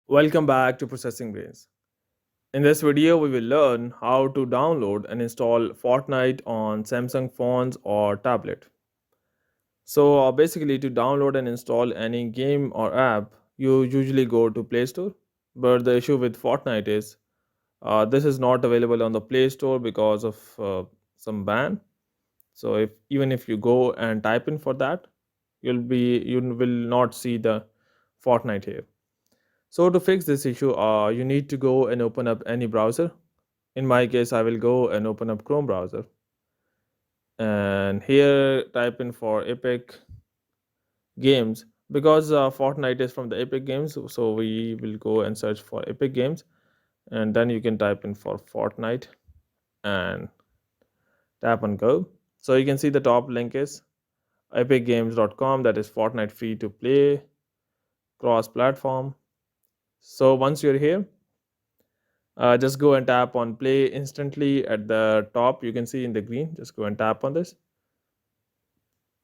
Welcome back to Processing Brains. In this video, we will learn how to download and install Fortnite on Samsung phones or tablet. Basically, to download and install any game or app, you usually go to Play Store. But the issue with Fortnite is this is not available on the Play Store because of some ban. So if even if you go and type in for that, you will not see the Fortnite here. So to fix this issue, you need to go and open up any browser. In my case, I will go and open up Chrome browser. And here type in for Epic Games because Fortnite is from the Epic Games. So we will go and search for Epic Games. And then you can type in for Fortnite and tap on go. So you can see the top link is epicgames.com, that is Fortnite free to play cross platform. So once you're here, just go and tap on play instantly at the top. You can see in the green. Just go and tap on this.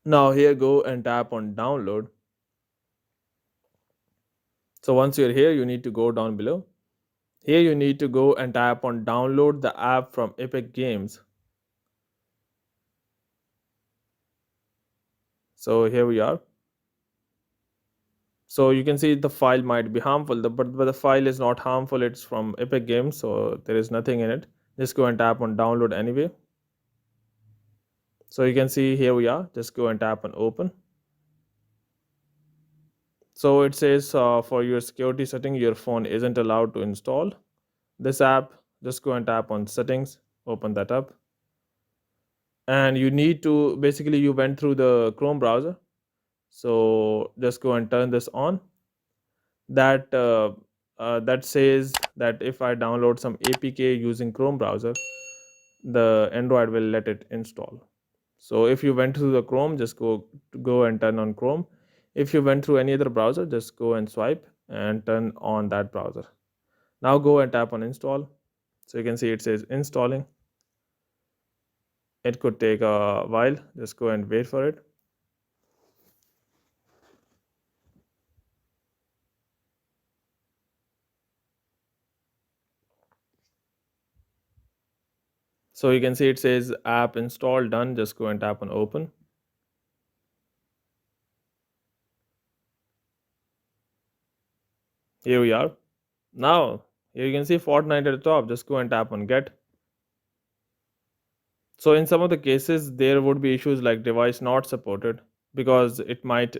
Now here, go and tap on download. So once you're here, you need to go down below. Here you need to go and tap on download the app from Epic Games. So here we are. So you can see the file might be harmful, but the file is not harmful. It's from Epic Games, so there is nothing in it. Just go and tap on download anyway. So you can see here we are. Just go and tap on open. So it says for your security setting, your phone isn't allowed to install this app. Just go and tap on settings, open that up. And you need to basically, you went through the Chrome browser. So just go and turn this on. That says that if I download some APK using Chrome browser, the Android will let it install. So if you went through the Chrome, just go and turn on Chrome. If you went through any other browser, just go and swipe and turn on that browser. Now go and tap on install. So you can see it says installing. It could take a while. Just go and wait for it. So you can see it says app install done. Just go and tap on open. Here we are. Now here you can see Fortnite at the top. Just go and tap on get. So in some of the cases, there would be issues like device not supported because it might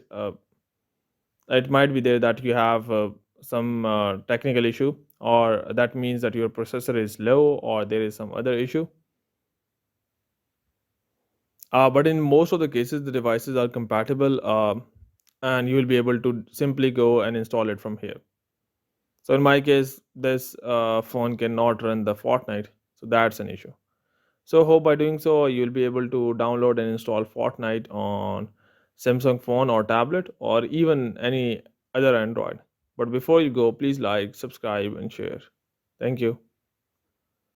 be there that you have some technical issue, or that means that your processor is low, or there is some other issue. But in most of the cases, the devices are compatible, and you will be able to simply go and install it from here. So in my case, this phone cannot run the Fortnite, so that's an issue. So hope by doing so, you'll be able to download and install Fortnite on Samsung phone or tablet or even any other Android. But before you go, please like, subscribe, and share. Thank you.